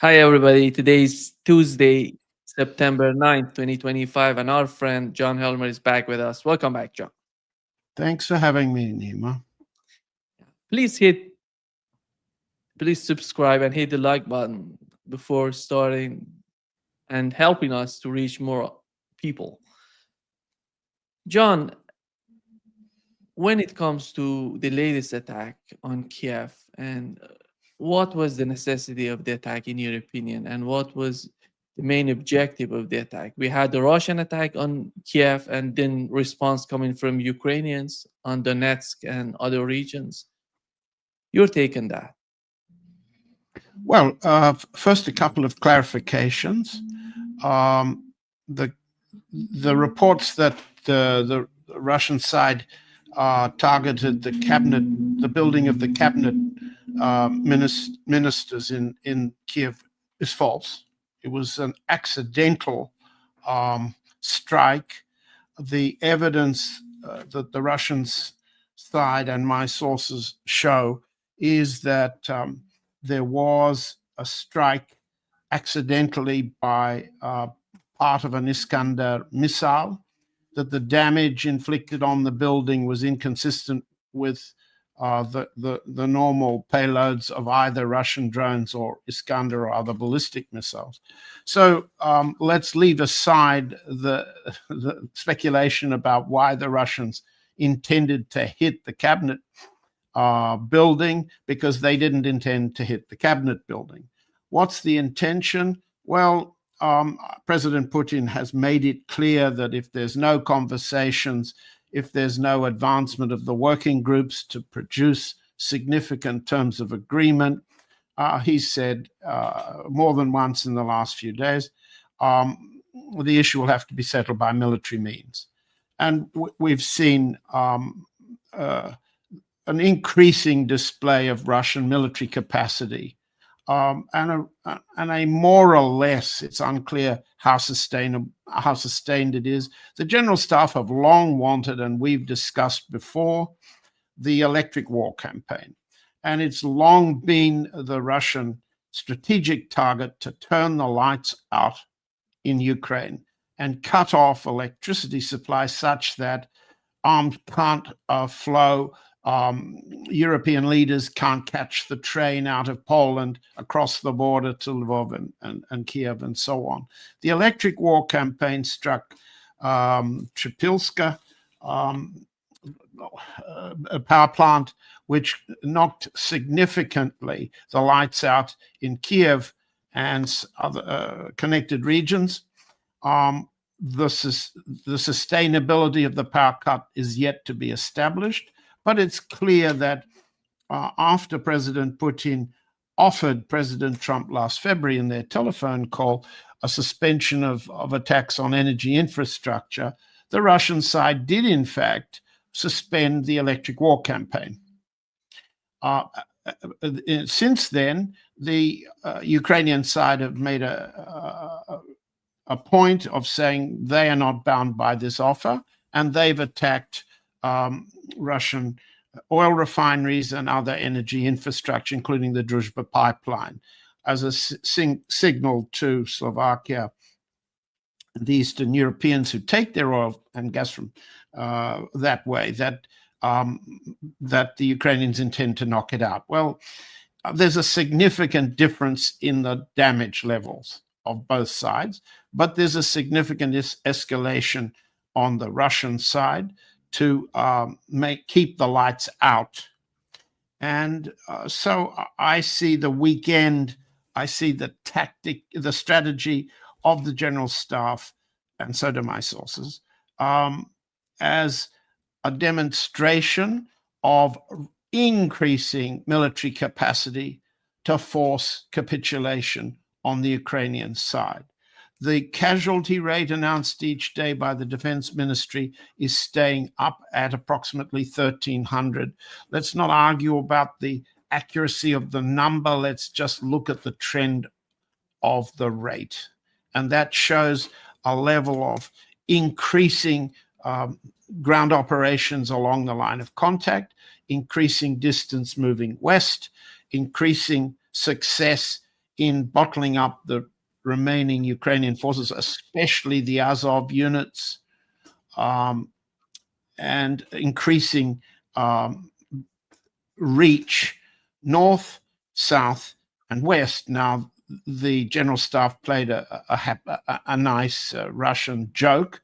Hi, everybody. Today's Tuesday, September 9th, 2025, and our friend John Helmer is back with us. Welcome back, John. Thanks for having me, Nima. Please hit, please subscribe and hit the like button before starting and helping us to reach more people. John, when it comes to the latest attack on Kiev, and what was the necessity of the attack in your opinion, and what was the main objective of the attack? We had the Russian attack on Kiev, and then response coming from Ukrainians on Donetsk and other regions. Your take on that? Well, first, a couple of clarifications. The the reports that the Russian side targeted the building of the cabinet ministers in Kiev is false. It was an accidental strike. The evidence that the Russian side and my sources show is that there was a strike accidentally by part of an Iskander missile, that the damage inflicted on the building was inconsistent with the normal payloads of either Russian drones or Iskander or other ballistic missiles. So let's leave aside the speculation about why the Russians intended to hit the cabinet building, because they didn't intend to hit the cabinet building. What's the intention? Well, President Putin has made it clear that if there's no conversations, if there's no advancement of the working groups to produce significant terms of agreement, he said more than once in the last few days, the issue will have to be settled by military means. And we've seen an increasing display of Russian military capacity, and a more or less, it's unclear how sustained it is. The General Staff have long wanted, and we've discussed before, the electric war campaign. And it's long been the Russian strategic target to turn the lights out in Ukraine and cut off electricity supply such that arms can't flow. European leaders can't catch the train out of Poland across the border to Lvov and Kiev and so on. The electric war campaign struck Tripilska, a power plant, which knocked significantly the lights out in Kiev and other connected regions. The sustainability of the power cut is yet to be established. But it's clear that after President Putin offered President Trump last February in their telephone call a suspension of attacks on energy infrastructure, the Russian side did, in fact, suspend the electric war campaign. Since then, the Ukrainian side have made a point of saying they are not bound by this offer, and they've attacked Russian oil refineries and other energy infrastructure, including the Druzhba pipeline, as a signal to Slovakia and the Eastern Europeans who take their oil and gas from that way, that the Ukrainians intend to knock it out. Well, there's a significant difference in the damage levels of both sides, but there's a significant escalation on the Russian side to keep the lights out. And so I see the weekend, I see the strategy of the General Staff, and so do my sources, as a demonstration of increasing military capacity to force capitulation on the Ukrainian side. The casualty rate announced each day by the Defense Ministry is staying up at approximately 1,300. Let's not argue about the accuracy of the number. Let's just look at the trend of the rate. And that shows a level of increasing ground operations along the line of contact, increasing distance moving west, increasing success in bottling up the remaining Ukrainian forces, especially the Azov units, and increasing reach north, south, and west. Now, the general staff played a nice Russian joke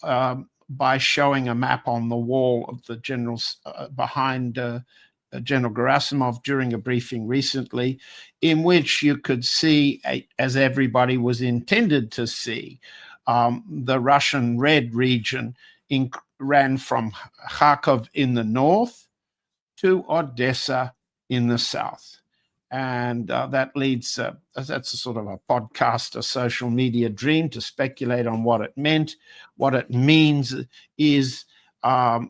by showing a map on the wall of the generals behind General Gerasimov during a briefing recently, in which you could see, as everybody was intended to see, the Russian red region ran from Kharkov in the north to Odessa in the south. And that leads, that's a sort of a podcast, a social media dream to speculate on what it meant. What it means is a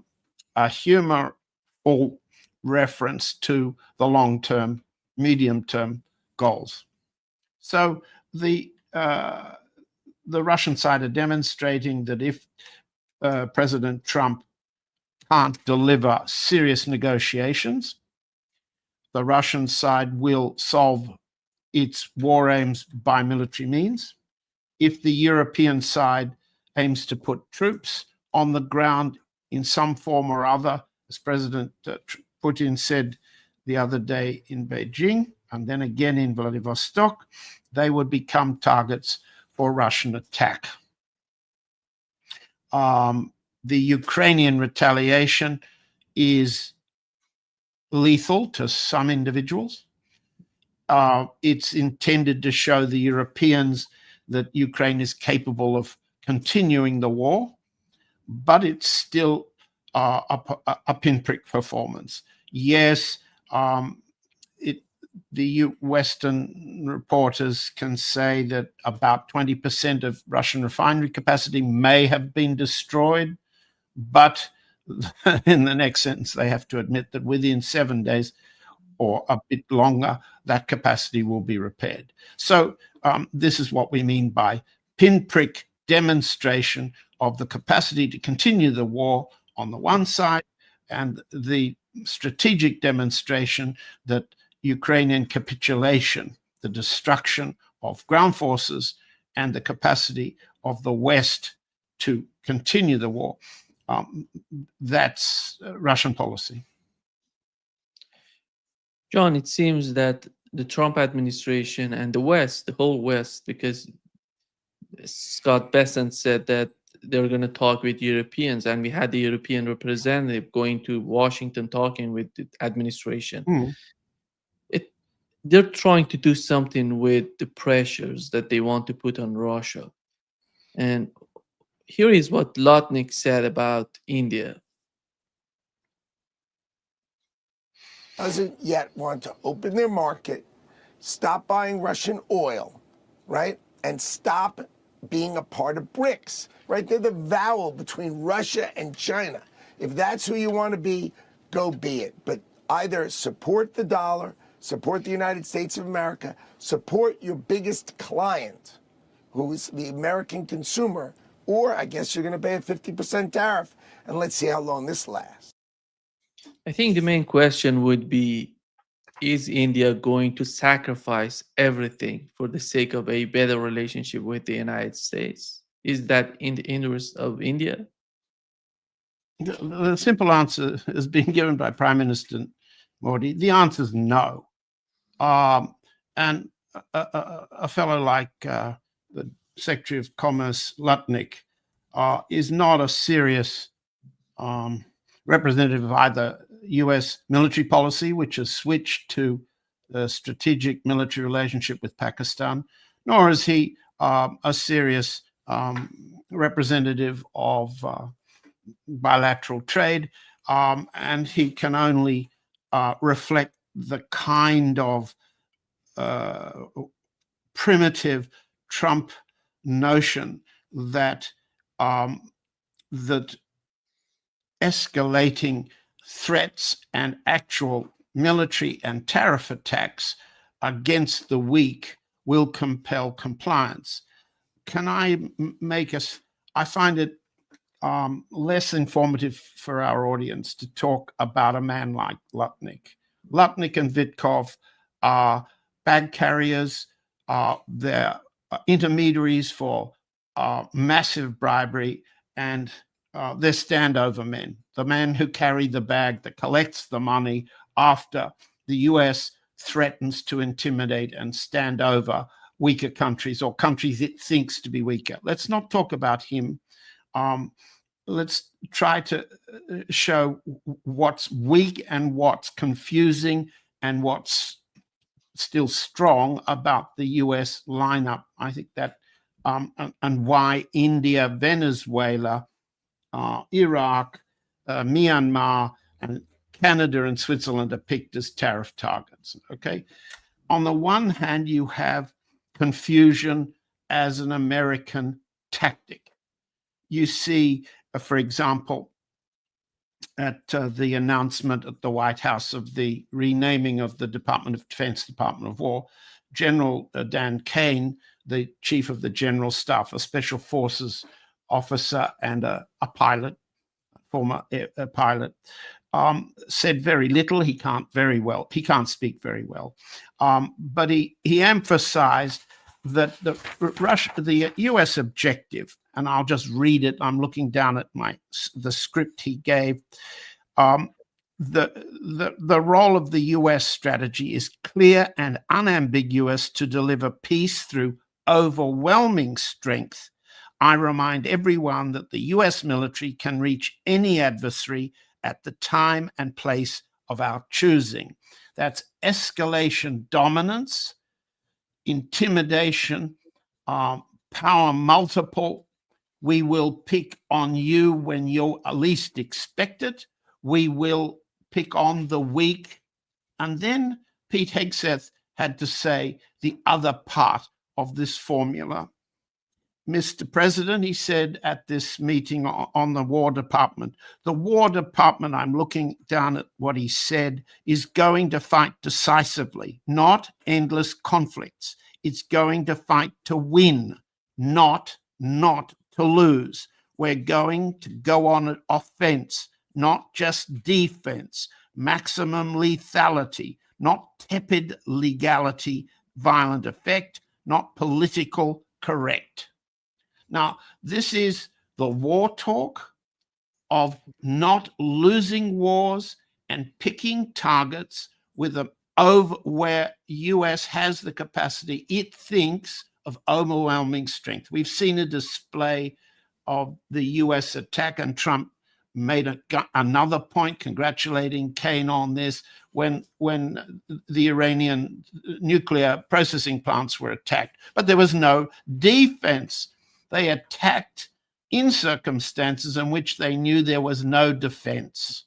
humorful reference to the long-term, medium-term goals. So the Russian side are demonstrating that if President Trump can't deliver serious negotiations, the Russian side will solve its war aims by military means. If the European side aims to put troops on the ground in some form or other, as President Putin said the other day in Beijing, and then again in Vladivostok, they would become targets for Russian attack. The Ukrainian retaliation is lethal to some individuals. It's intended to show the Europeans that Ukraine is capable of continuing the war, but it's still a pinprick performance. Yes, the Western reporters can say that about 20% of Russian refinery capacity may have been destroyed, but in the next sentence, they have to admit that within 7 days or a bit longer, that capacity will be repaired. So this is what we mean by pinprick demonstration of the capacity to continue the war on the one side, and the strategic demonstration that Ukrainian capitulation, the destruction of ground forces, and the capacity of the West to continue the war. That's Russian policy. John, it seems that the Trump administration and the West, the whole West, because Scott Bessent said that they're going to talk with Europeans, and we had the European representative going to Washington talking with the administration. They're trying to do something with the pressures that they want to put on Russia. And here is what Lotnik said about India. Doesn't yet want to open their market, stop buying Russian oil, right? And stop being a part of BRICS, right? They're the vowel between Russia and China. If that's who you want to be, go be it. But either support the dollar, support the United States of America, support your biggest client, who's the American consumer, or I guess you're going to pay a 50% tariff, and let's see how long this lasts. I think the main question would be, is India going to sacrifice everything for the sake of a better relationship with the United States? Is that in the interest of India? The simple answer is being given by Prime Minister Modi. The answer is no. And a fellow like the Secretary of Commerce, Lutnick, is not a serious representative of either US military policy, which has switched to a strategic military relationship with Pakistan, nor is he a serious representative of bilateral trade, and he can only reflect the kind of primitive Trump notion that that escalating threats and actual military and tariff attacks against the weak will compel compliance. Can I make us? I find it less informative for our audience to talk about a man like Lutnick. Lutnick and Vitkov are bag carriers they're intermediaries for massive bribery, and they're standover men, the men who carry the bag that collects the money after the US threatens to intimidate and stand over weaker countries or countries it thinks to be weaker. Let's not talk about him. Let's try to show what's weak and what's confusing and what's still strong about the US lineup. I think that, and why India, Venezuela, Iraq, Myanmar, and Canada and Switzerland are picked as tariff targets. Okay. On the one hand, you have confusion as an American tactic. You see, for example, at the announcement at the White House of the renaming of the Department of Defense, Department of War, General Dan Kane, the chief of the General Staff, a special forces officer and a pilot, former pilot, said very little. He can't speak very well, but he emphasized that the U.S. objective, and I'll just read it. I'm looking down at the script he gave. The role of the U.S. strategy is clear and unambiguous to deliver peace through overwhelming strength. I remind everyone that the U.S. military can reach any adversary at the time and place of our choosing. That's escalation dominance, intimidation, power multiple. We will pick on you when you least expect it. We will pick on the weak. And then Pete Hegseth had to say the other part of this formula. Mr. President, he said at this meeting on the War Department, I'm looking down at what he said, is going to fight decisively, not endless conflicts. It's going to fight to win, not to lose. We're going to go on an offense, not just defense, maximum lethality, not tepid legality, violent effect, not political correct. Now, this is the war talk of not losing wars and picking targets with where US has the capacity, it thinks, of overwhelming strength. We've seen a display of the US attack, and Trump made another point congratulating Kane on this when the Iranian nuclear processing plants were attacked. But there was no defense. They attacked in circumstances in which they knew there was no defense.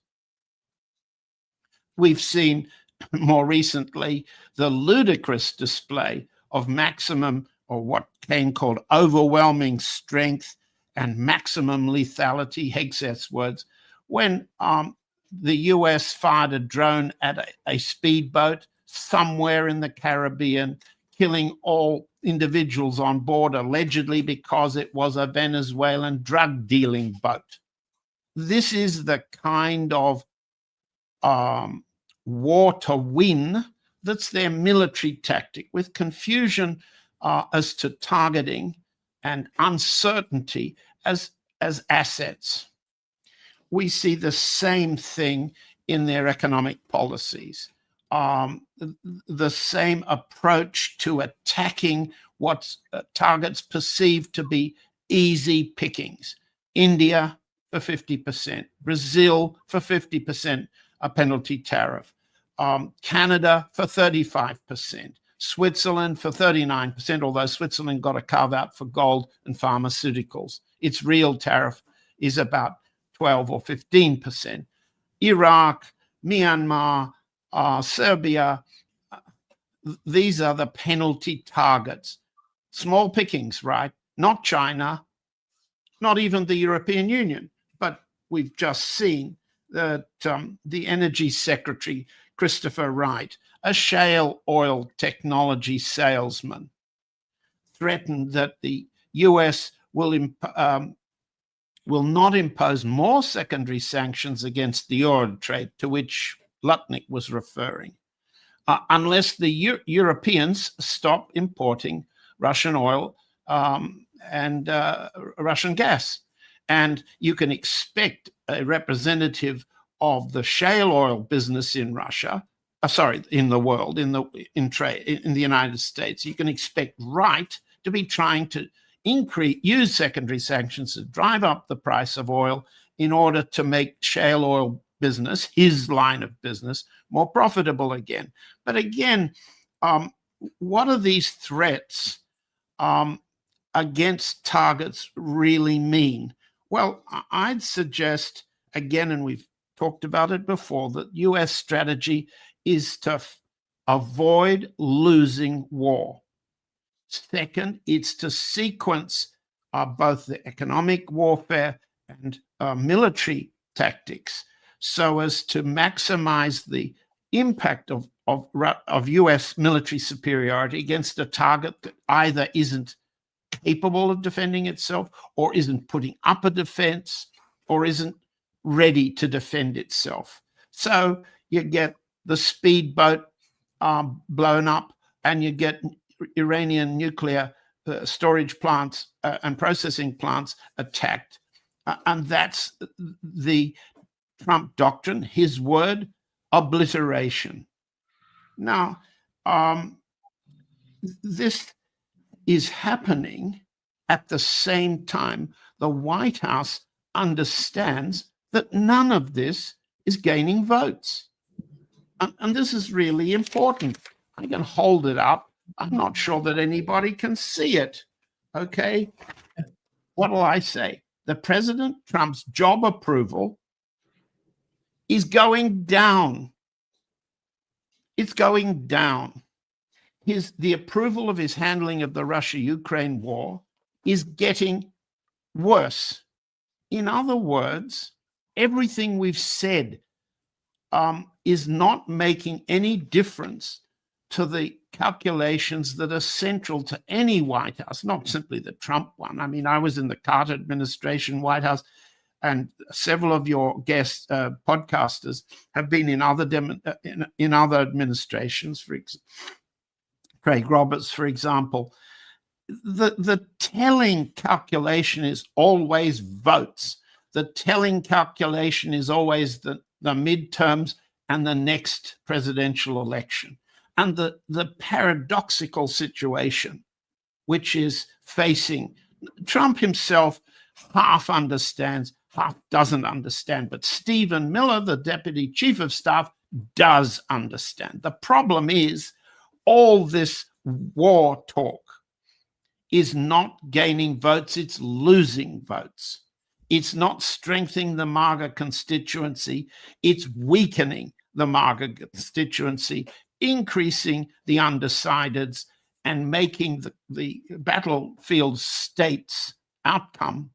We've seen more recently the ludicrous display of maximum, or what Kane called overwhelming strength and maximum lethality, Hegseth's words, when the US fired a drone at a speedboat somewhere in the Caribbean, killing all individuals on board, allegedly because it was a Venezuelan drug dealing boat. This is the kind of war to win that's their military tactic, with confusion as to targeting and uncertainty as assets. We see the same thing in their economic policies. The same approach to attacking what targets perceived to be easy pickings. India for 50%, Brazil for 50%, a penalty tariff, Canada for 35%, Switzerland for 39%, although Switzerland got a carve out for gold and pharmaceuticals. Its real tariff is about 12 or 15%. Iraq, Myanmar, Serbia, these are the penalty targets. Small pickings, right? Not China, not even the European Union. But we've just seen that the Energy Secretary, Christopher Wright, a shale oil technology salesman, threatened that the US will not impose more secondary sanctions against the oil trade, to which Lutnick was referring. unless the Europeans stop importing Russian oil and Russian gas. And you can expect a representative of the shale oil business in Russia, in the world, in the United States. You can expect Wright to be trying to use secondary sanctions to drive up the price of oil in order to make shale oil business, his line of business, more profitable again. But again, what are these threats against targets really mean? Well, I'd suggest, again, and we've talked about it before, that US strategy is to avoid losing war. Second, it's to sequence both the economic warfare and military tactics so as to maximize the impact of US military superiority against a target that either isn't capable of defending itself or isn't putting up a defense or isn't ready to defend itself. So you get the speedboat blown up, and you get Iranian nuclear storage plants and processing plants attacked. And that's the Trump doctrine, his word, obliteration. Now, this is happening at the same time the White House understands that none of this is gaining votes. And this is really important. I can hold it up. I'm not sure that anybody can see it. Okay? What will I say? The President Trump's job approval is going down. It's going down. The approval of his handling of the Russia-Ukraine war is getting worse. In other words, everything we've said is not making any difference to the calculations that are central to any White House, not simply the Trump one. I mean, I was in the Carter administration White House, and several of your guest podcasters have been in other administrations. For example, Craig Roberts, for example. The telling calculation is always votes. The telling calculation is always the midterms and the next presidential election. And the paradoxical situation, which is facing Trump himself, half understands, half doesn't understand. But Stephen Miller, the deputy chief of staff, does understand. The problem is all this war talk is not gaining votes, it's losing votes. It's not strengthening the MAGA constituency, it's weakening the MAGA constituency, increasing the undecideds, and making the battlefield states' outcome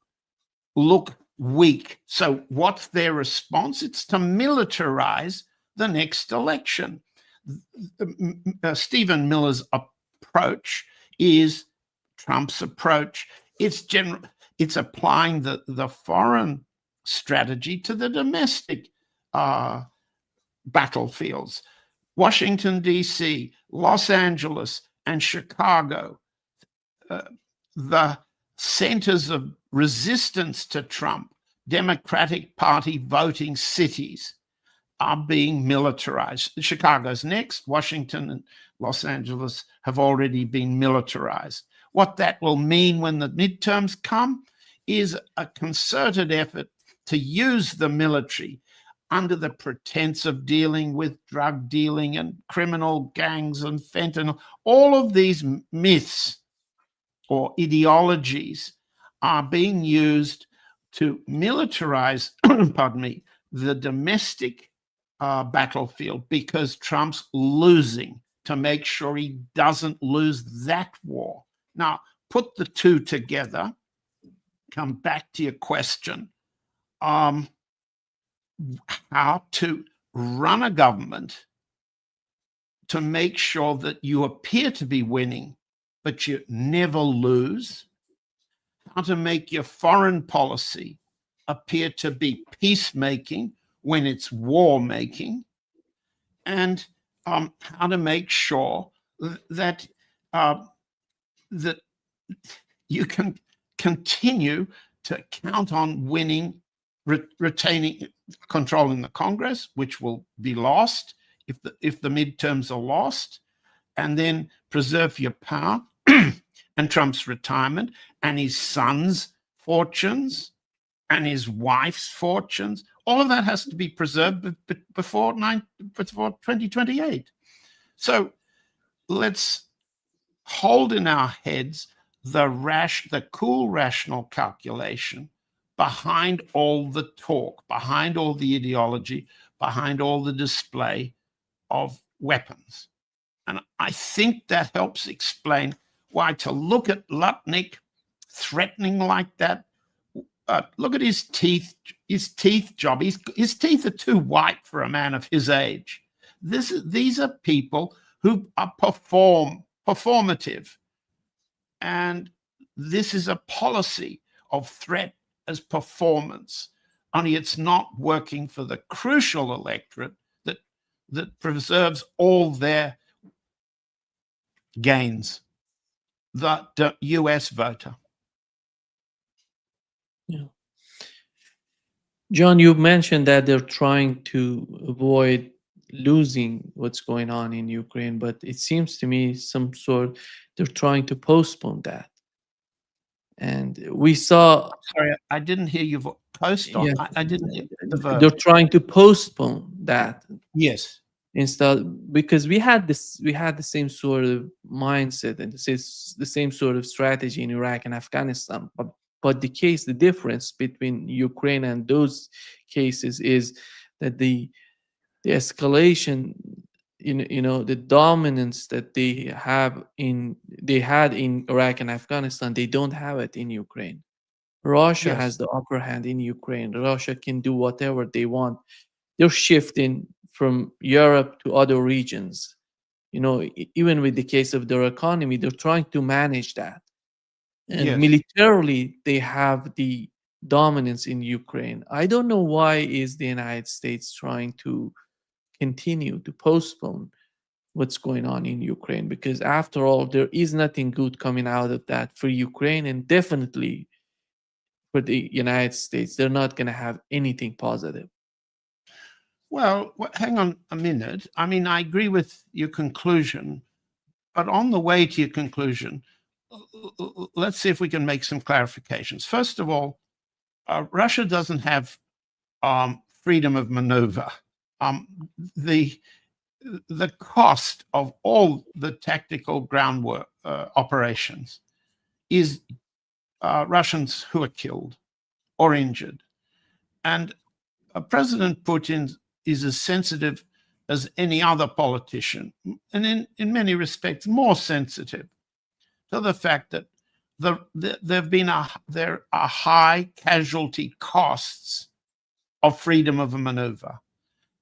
look weak. So what's their response? It's to militarize the next election. Stephen Miller's approach is Trump's approach. It's applying the foreign strategy to the domestic battlefields. Washington, D.C., Los Angeles, and Chicago, the centers of resistance to Trump, Democratic Party voting cities, are being militarized. Chicago's next. Washington and Los Angeles have already been militarized. What that will mean when the midterms come is a concerted effort to use the military under the pretense of dealing with drug dealing and criminal gangs and fentanyl. All of these myths or ideologies are being used to militarize, the domestic battlefield, because Trump's losing, to make sure he doesn't lose that war. Now, put the two together, come back to your question, how to run a government to make sure that you appear to be winning, but you never lose, how to make your foreign policy appear to be peacemaking when it's war making, and how to make sure that that you can continue to count on winning, retaining, controlling the Congress, which will be lost if the midterms are lost, and then preserve your power and Trump's retirement and his son's fortunes and his wife's fortunes. All of that has to be preserved before 2028. So let's hold in our heads the cool, rational calculation behind all the talk, behind all the ideology, behind all the display of weapons. And I think that helps explain why to look at Lutnick threatening like that. Look at his teeth job. His teeth are too white for a man of his age. These are people who are performative. And this is a policy of threat as performance. Only it's not working for the crucial electorate that preserves all their gains, the US voter. Yeah. John, you mentioned that they're trying to avoid losing what's going on in Ukraine, but it seems to me they're trying to postpone that. And we saw. Sorry, I didn't hear you post on. Yeah, I didn't hear the verb. they're trying to postpone that. Yes. Instead, because we had the same sort of mindset and the same sort of strategy in Iraq and Afghanistan, but the difference between Ukraine and those cases is that the escalation, the dominance that they had in Iraq and Afghanistan, they don't have it in Ukraine. Russia Yes. has the upper hand in Ukraine. Russia can do whatever they want. They're shifting from Europe to other regions. Even with the case of their economy, they're trying to manage that. And Yes. militarily, they have the dominance in Ukraine. I don't know why is the United States trying to continue to postpone what's going on in Ukraine, because after all, there is nothing good coming out of that for Ukraine, and definitely for the United States. They're not going to have anything positive. Well, hang on a minute. I mean, I agree with your conclusion, but on the way to your conclusion, let's see if we can make some clarifications. First of all, Russia doesn't have freedom of maneuver. The cost of all the tactical groundwork operations is Russians who are killed or injured. And President Putin is as sensitive as any other politician, and in many respects more sensitive to the fact that there are high casualty costs of freedom of maneuver.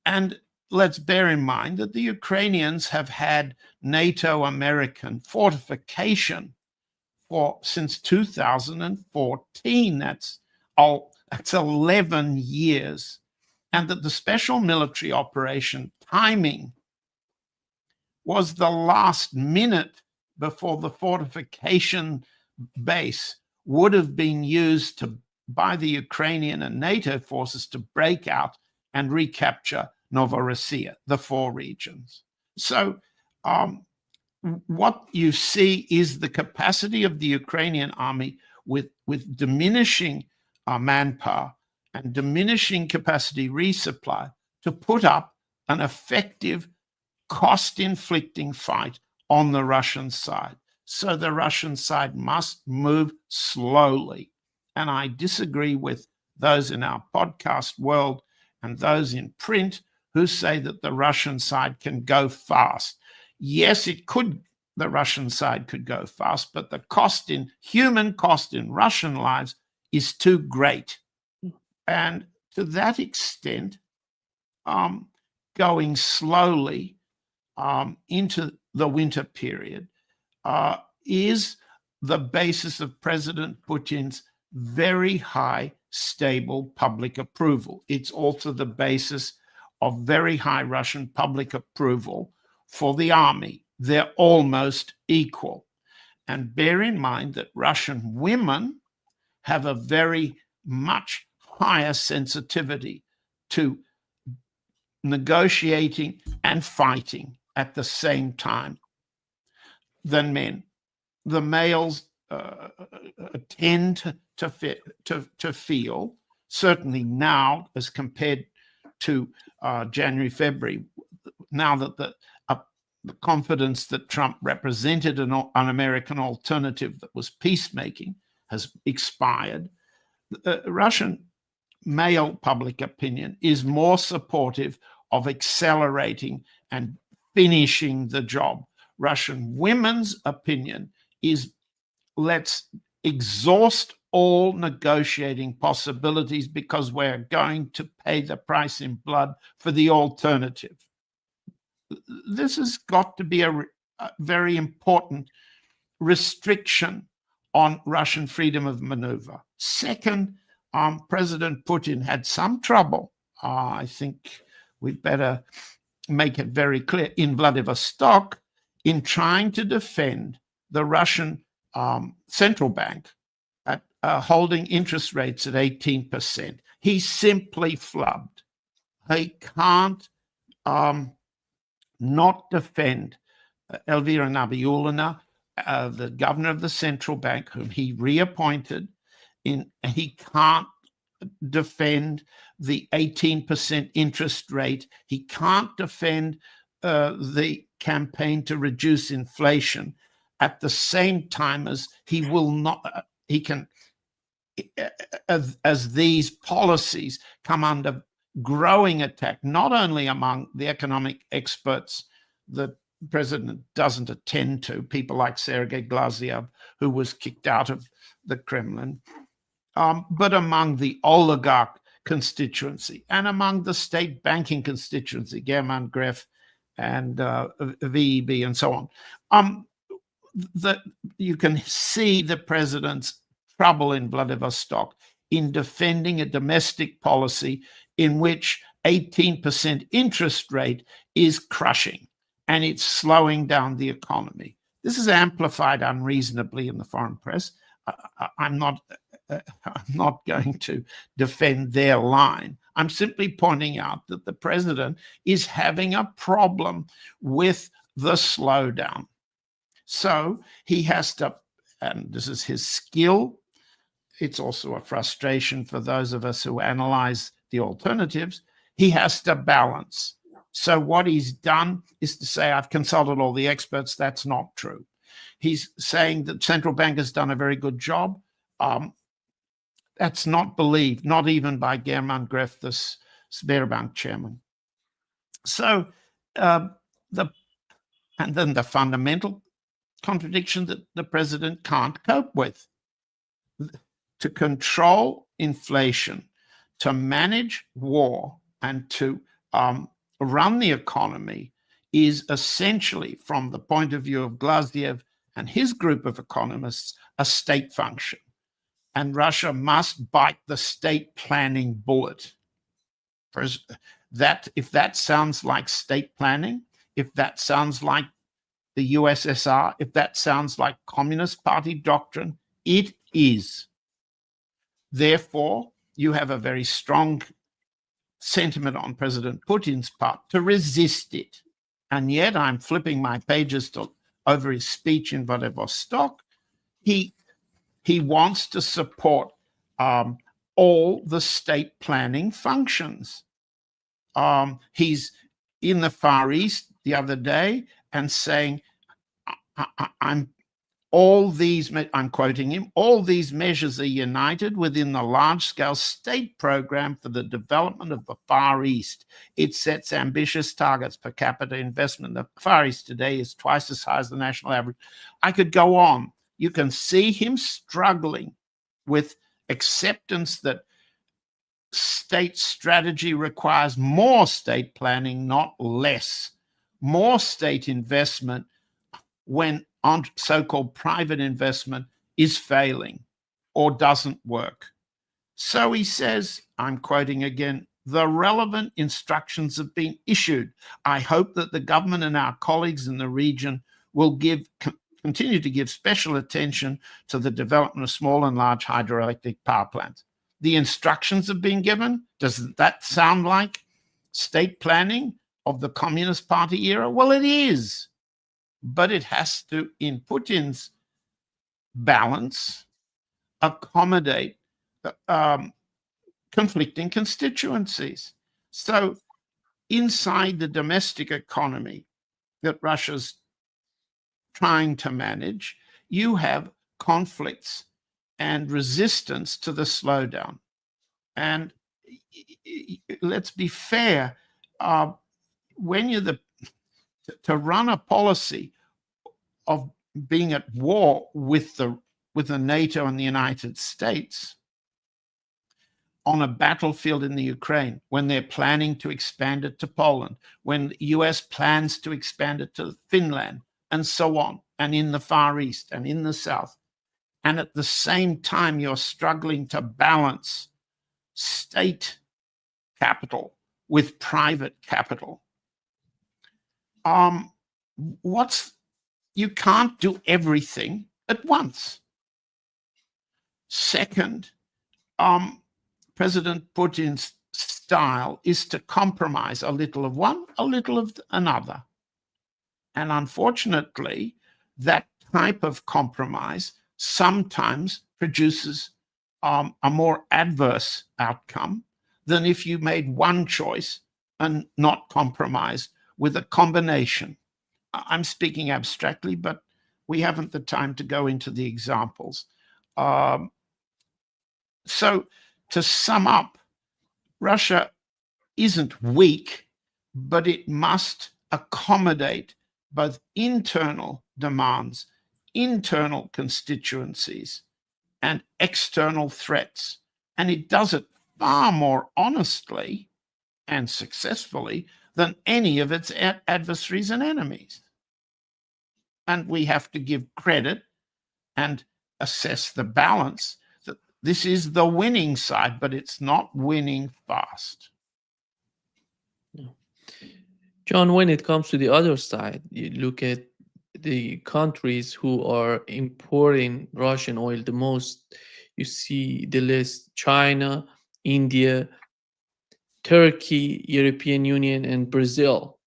And let's bear in mind that the Ukrainians have had NATO American fortification since 2014. That's 11 years. And that the special military operation timing was the last minute before the fortification base would have been used by the Ukrainian and NATO forces to break out and recapture Novorossiya, the 4 regions. So what you see is the capacity of the Ukrainian army with diminishing manpower and diminishing capacity resupply to put up an effective cost-inflicting fight on the Russian side. So the Russian side must move slowly. And I disagree with those in our podcast world and those in print who say that the Russian side can go fast. Yes, the Russian side could go fast, but the human cost in Russian lives is too great. And to that extent, going slowly into the winter period is the basis of President Putin's very high, stable public approval. It's also the basis of very high Russian public approval for the army. They're almost equal. And bear in mind that Russian women have a very much higher sensitivity to negotiating and fighting at the same time than men. The males tend to feel, certainly now as compared to January, February, now that the confidence that Trump represented an American alternative that was peacemaking has expired, Russian male public opinion is more supportive of accelerating and finishing the job. Russian women's opinion is, let's exhaust all negotiating possibilities because we're going to pay the price in blood for the alternative. This has got to be a very important restriction on Russian freedom of maneuver. Second, President Putin had some trouble. I think we'd better make it very clear in Vladivostok in trying to defend the Russian central bank at holding interest rates at 18%. He simply flubbed. He can't not defend Elvira Nabiullina, the governor of the central bank, whom he reappointed. He can't defend the 18% interest rate. He can't defend the campaign to reduce inflation at the same time as he will not, he can, as these policies come under growing attack, not only among the economic experts that the president doesn't attend to, people like Sergei Glaziev, who was kicked out of the Kremlin, but among the oligarch constituency and among the state banking constituency, German Gref and VEB and so on. That you can see the president's trouble in Vladivostok in defending a domestic policy in which 18% interest rate is crushing and it's slowing down the economy. This is amplified unreasonably in the foreign press. I'm not going to defend their line. I'm simply pointing out that the president is having a problem with the slowdown. So he has to, and this is his skill, it's also a frustration for those of us who analyze the alternatives, he has to balance. So what he's done is to say, I've consulted all the experts. That's not true. He's saying that central bank has done a very good job. That's not believed, not even by German Gref, the Sberbank chairman. So and then the fundamental contradiction that the president can't cope with. To control inflation, to manage war, and to run the economy is essentially, from the point of view of Glaziev and his group of economists, a state function. And Russia must bite the state planning bullet. If that sounds like state planning, if that sounds like the USSR, if that sounds like Communist Party doctrine, it is. Therefore, you have a very strong sentiment on President Putin's part to resist it. And yet I'm flipping my pages over his speech in Vladivostok. He wants to support all the state planning functions. He's in the Far East the other day and saying, I'm quoting him, all these measures are united within the large-scale state program for the development of the Far East. It sets ambitious targets per capita investment. The Far East today is twice as high as the national average. I could go on. You can see him struggling with acceptance that state strategy requires more state planning, not less. More state investment when so-called private investment is failing or doesn't work. So he says, I'm quoting again the relevant instructions have been issued. I hope that the government and our colleagues in the region will continue to give special attention to the development of small and large hydroelectric power plants. The instructions have been given. Does that sound like state planning of the Communist Party era? Well, it is. But it has to, in Putin's balance, accommodate conflicting constituencies. So inside the domestic economy that Russia's trying to manage, you have conflicts and resistance to the slowdown. And let's be fair, when you're to run a policy of being at war with the NATO and the United States on a battlefield in the Ukraine, when they're planning to expand it to Poland, when the US plans to expand it to Finland, and so on, and in the Far East and in the South, and at the same time you're struggling to balance state capital with private capital. You can't do everything at once. Second, President Putin's style is to compromise a little of one, a little of another. And unfortunately, that type of compromise sometimes produces a more adverse outcome than if you made one choice and not compromised with a combination. I'm speaking abstractly, but we haven't the time to go into the examples. So to sum up, Russia isn't weak, but it must accommodate both internal demands, internal constituencies, and external threats. And it does it far more honestly and successfully than any of its adversaries and enemies. And we have to give credit and assess the balance that this is the winning side, but it's not winning fast. John, when it comes to the other side, you look at the countries who are importing Russian oil the most. You see the list: China, India, Turkey, European Union, and Brazil.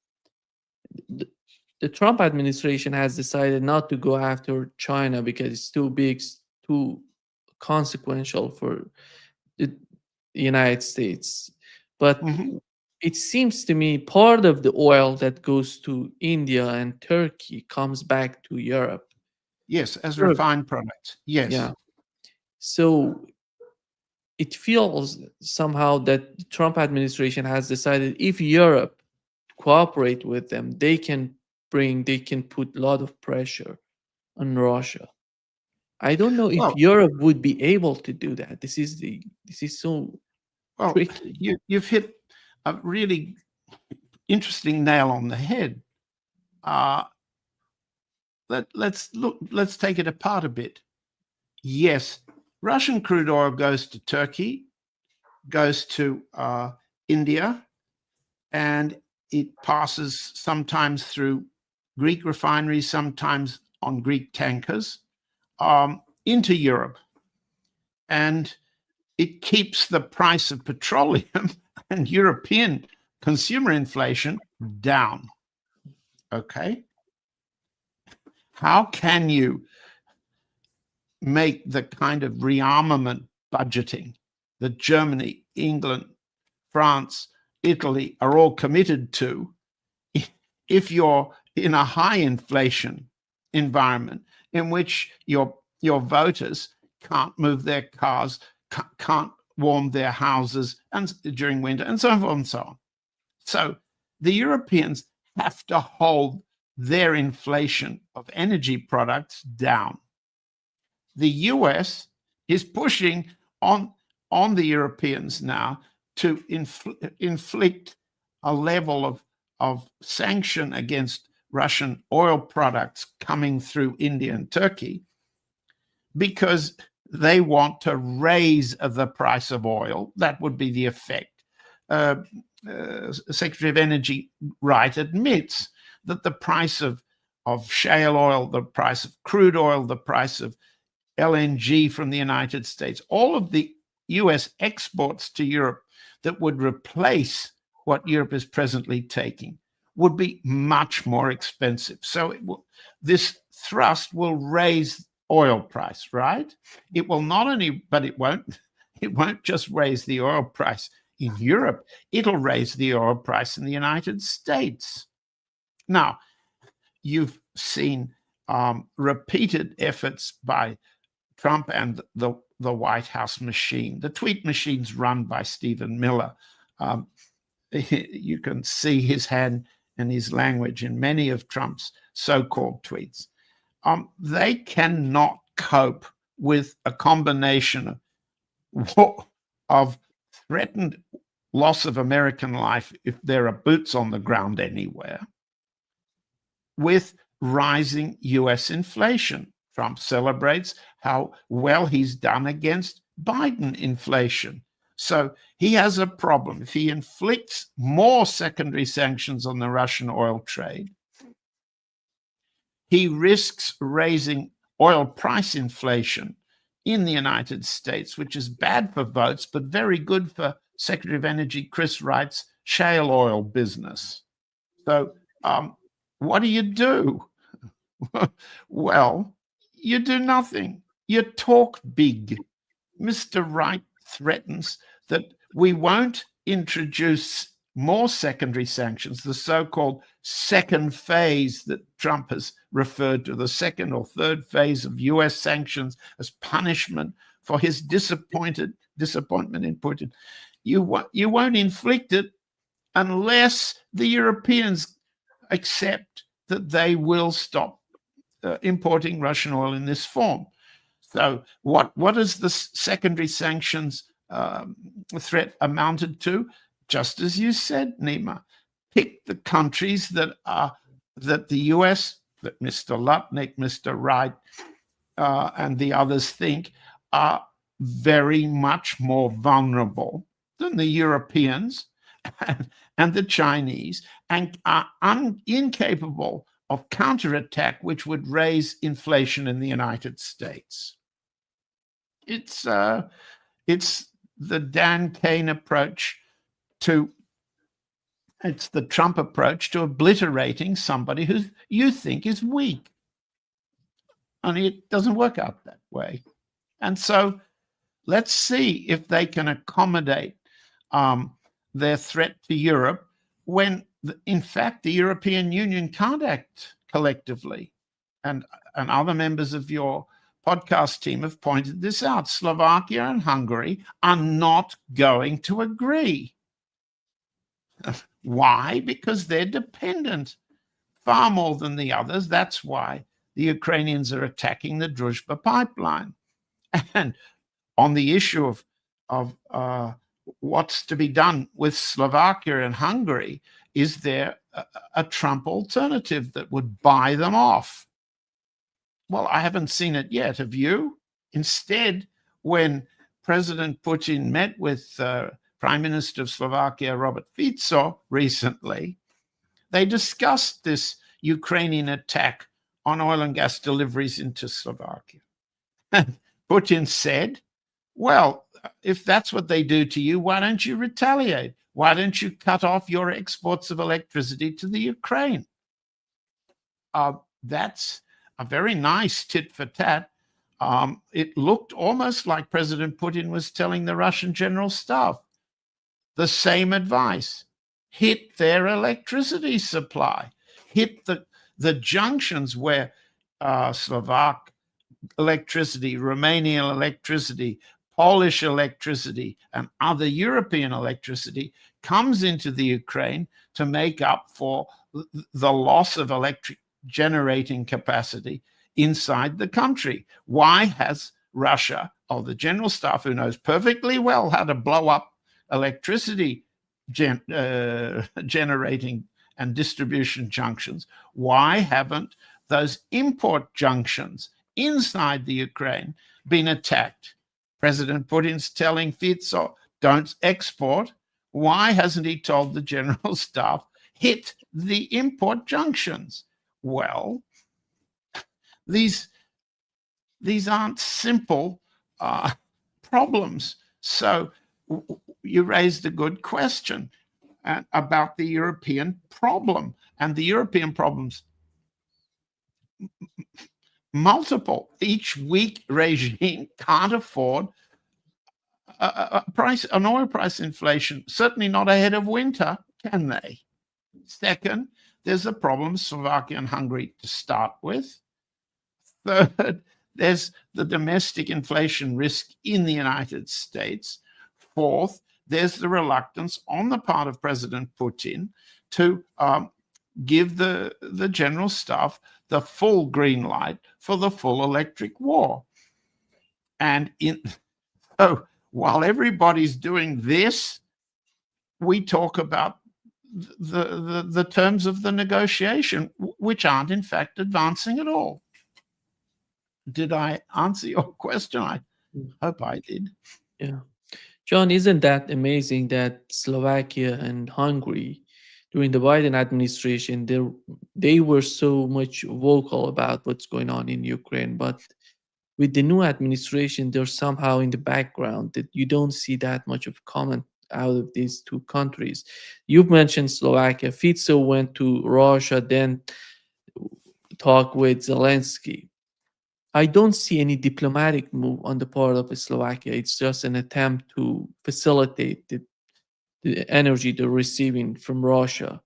The Trump administration has decided not to go after China because it's too big, too consequential for the United States. But it seems to me part of the oil that goes to India and Turkey comes back to Europe. Yes, as refined products. Yes. Yeah. So it feels somehow that the Trump administration has decided if Europe cooperate with them, they can put a lot of pressure on Russia. I don't know if Europe would be able to do that. This is so tricky. You've hit a really interesting nail on the head. Let's take it apart a bit. Yes, Russian crude oil goes to Turkey, goes to India, and it passes sometimes through Greek refineries, sometimes on Greek tankers, into Europe. And it keeps the price of petroleum and European consumer inflation down. Okay? How can you make the kind of rearmament budgeting that Germany, England, France, Italy are all committed to if you're in a high inflation environment in which your voters can't move their cars, can't warm their houses during winter, and so forth and so on. So the Europeans have to hold their inflation of energy products down. The US is pushing on the Europeans now to inflict a level of sanction against Russian oil products coming through India and Turkey because they want to raise the price of oil. That would be the effect. Secretary of Energy Wright admits that the price of shale oil, the price of crude oil, the price of LNG from the United States, all of the US exports to Europe that would replace what Europe is presently taking would be much more expensive. So this thrust will raise oil price, right? It will not only, but it won't just raise the oil price in Europe, it'll raise the oil price in the United States. Now, you've seen repeated efforts by Trump and the White House machine. The tweet machine's run by Stephen Miller. You can see his hand and his language in many of Trump's so-called tweets. They cannot cope with a combination of threatened loss of American life if there are boots on the ground anywhere, with rising US inflation. Trump celebrates how well he's done against Biden inflation. So he has a problem. If he inflicts more secondary sanctions on the Russian oil trade, he risks raising oil price inflation in the United States, which is bad for votes, but very good for Secretary of Energy Chris Wright's shale oil business. So what do? Well, you do nothing. You talk big. Mr. Wright threatens that we won't introduce more secondary sanctions, the so-called second phase that Trump has referred to, the second or third phase of US sanctions as punishment for his disappointment in Putin. You won't inflict it unless the Europeans accept that they will stop importing Russian oil in this form. So what is the secondary sanctions threat amounted to? Just as you said, Nima, pick the countries that the US, that Mr. Lutnick, Mr. Wright, and the others think are very much more vulnerable than the Europeans and the Chinese, and are incapable of counterattack, which would raise inflation in the United States. It's the Dan Kane approach it's the Trump approach to obliterating somebody who you think is weak. Only it doesn't work out that way. And so let's see if they can accommodate their threat to Europe when, in fact, the European Union can't act collectively. And other members of your podcast team have pointed this out. Slovakia and Hungary are not going to agree. Why? Because they're dependent far more than the others. That's why the Ukrainians are attacking the Druzhba pipeline. And on the issue of what's to be done with Slovakia and Hungary, is there a Trump alternative that would buy them off? Well, I haven't seen it yet. Have you? Instead, when President Putin met with Prime Minister of Slovakia, Robert Fico, recently, they discussed this Ukrainian attack on oil and gas deliveries into Slovakia. And Putin said, well, if that's what they do to you, why don't you retaliate? Why don't you cut off your exports of electricity to the Ukraine? That's a very nice tit for tat. It looked almost like President Putin was telling the Russian general staff the same advice. Hit their electricity supply. Hit the junctions where Slovak electricity, Romanian electricity, Polish electricity, and other European electricity comes into the Ukraine to make up for the loss of electric generating capacity inside the country. Why has Russia, or the general staff who knows perfectly well how to blow up electricity generating and distribution junctions, why haven't those import junctions inside the Ukraine been attacked? President Putin's telling Fico, don't export. Why hasn't he told the general staff, hit the import junctions? Well, these aren't simple problems. So you raised a good question about the European problem, and the European problems multiple. Each weak regime can't afford an oil price inflation, certainly not ahead of winter, can they? Second, there's the problem of Slovakia and Hungary to start with. Third, there's the domestic inflation risk in the United States. Fourth, there's the reluctance on the part of President Putin to give the general staff the full green light for the full electric war. And so while everybody's doing this, we talk about the terms of the negotiation, which aren't in fact advancing at all. Did I answer your question? I hope I did. Yeah. John, isn't that amazing that Slovakia and Hungary, during the Biden administration, they were so much vocal about what's going on in Ukraine, but with the new administration, they're somehow in the background, that you don't see that much of comment out of these two countries. You've mentioned Slovakia. Fico went to Russia, then talked with Zelensky. I don't see any diplomatic move on the part of Slovakia. It's just an attempt to facilitate the energy they're receiving from Russia.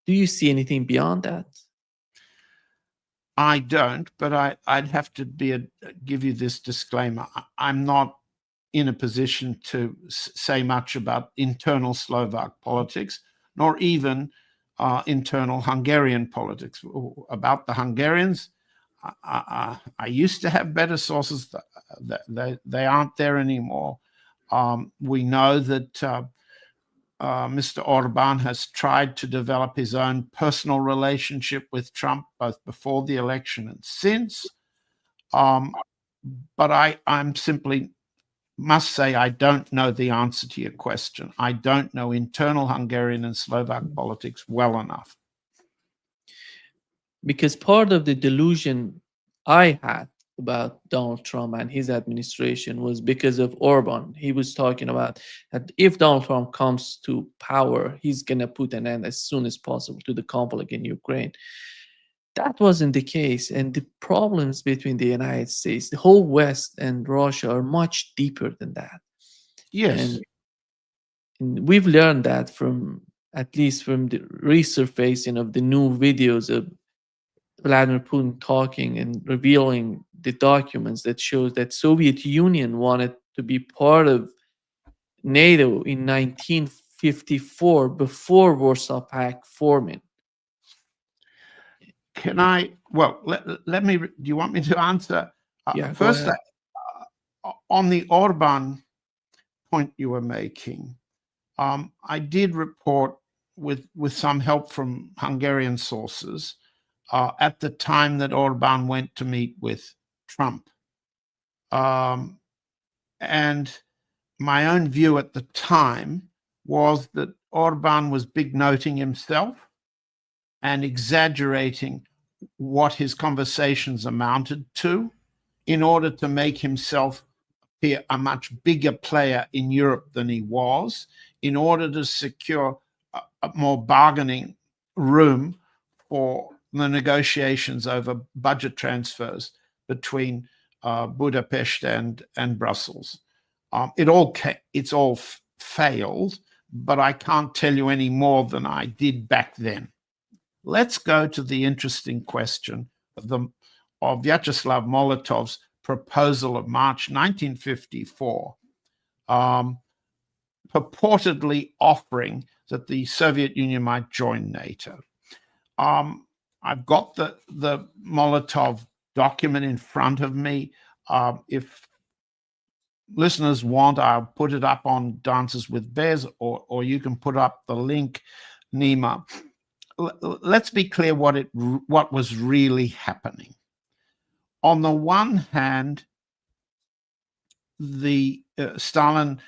Do you see anything beyond that? I don't, but I'd have to give you this disclaimer. I'm not in a position to say much about internal Slovak politics, nor even internal Hungarian politics. About the Hungarians, I used to have better sources. They aren't there anymore. We know that Mr. Orban has tried to develop his own personal relationship with Trump, both before the election and since. But I'm simply must say I don't know the answer to your question. I don't know internal Hungarian and Slovak politics well enough. Because part of the delusion I had about Donald Trump and his administration was because of Orban. He was talking about that if Donald Trump comes to power, he's going to put an end as soon as possible to the conflict in Ukraine. That wasn't the case. And the problems between the United States, the whole West, and Russia are much deeper than that. Yes. And we've learned that from, at least from the resurfacing of the new videos of Vladimir Putin talking and revealing the documents that shows that Soviet Union wanted to be part of NATO in 1954 before Warsaw Pact forming. Can I? Well, let me. Do you want me to answer? Yeah, first, on the Orban point you were making, I did report with some help from Hungarian sources at the time that Orban went to meet with Trump. And my own view at the time was that Orban was big noting himself and exaggerating what his conversations amounted to in order to make himself appear a much bigger player in Europe than he was, in order to secure a more bargaining room for the negotiations over budget transfers between Budapest and Brussels. It's all failed, but I can't tell you any more than I did back then. Let's go to the interesting question of Vyacheslav Molotov's proposal of March 1954, purportedly offering that the Soviet Union might join NATO. I've got the Molotov document in front of me. If listeners want, I'll put it up on Dances with Bears, or you can put up the link, Nima. Let's be clear what was really happening. On the one hand, the Stalin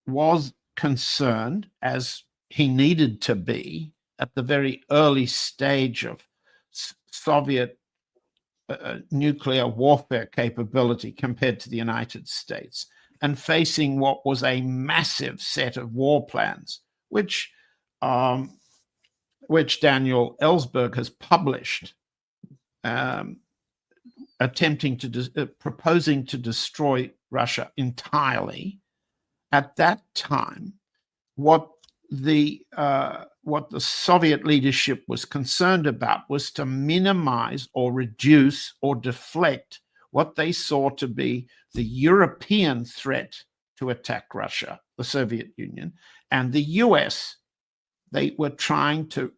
was concerned, as he needed to be at the very early stage of Soviet nuclear warfare capability compared to the United States, and facing what was a massive set of war plans, which Daniel Ellsberg has published, proposing to destroy Russia entirely. At that time, what the Soviet leadership was concerned about was to minimize or reduce or deflect what they saw to be the European threat to attack Russia, the Soviet Union, and the US. They were trying to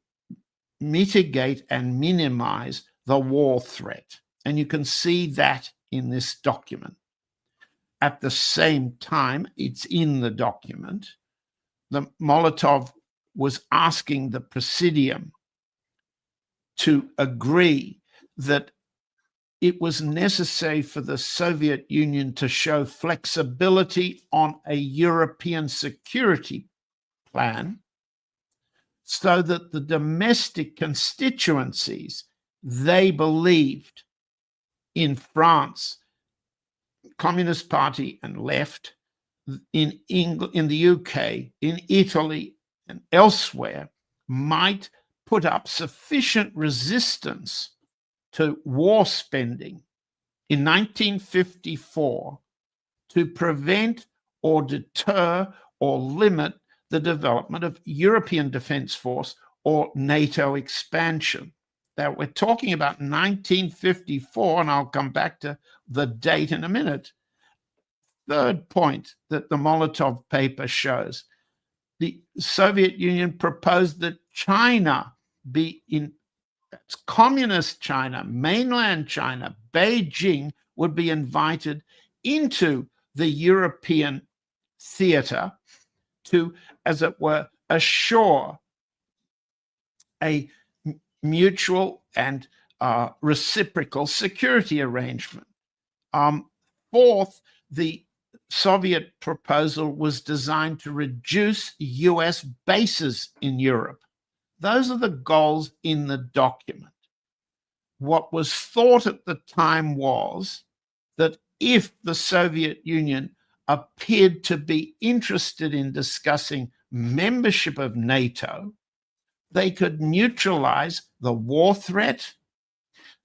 mitigate and minimize the war threat. And you can see that in this document. At the same time, it's in the document, Molotov was asking the Presidium to agree that it was necessary for the Soviet Union to show flexibility on a European security plan so that the domestic constituencies they believed in France, Communist Party and left, in England, in the UK, in Italy, and elsewhere, might put up sufficient resistance to war spending in 1954 to prevent or deter or limit the development of European Defence Force or NATO expansion. Now, we're talking about 1954, and I'll come back to the date in a minute. Third point that the Molotov paper shows, the Soviet Union proposed that China be in communist China, mainland China, Beijing would be invited into the European theater to, as it were, assure a mutual and reciprocal security arrangement. Fourth, the Soviet proposal was designed to reduce US bases in Europe. Those are the goals in the document. What was thought at the time was that if the Soviet Union appeared to be interested in discussing membership of NATO, they could neutralize the war threat.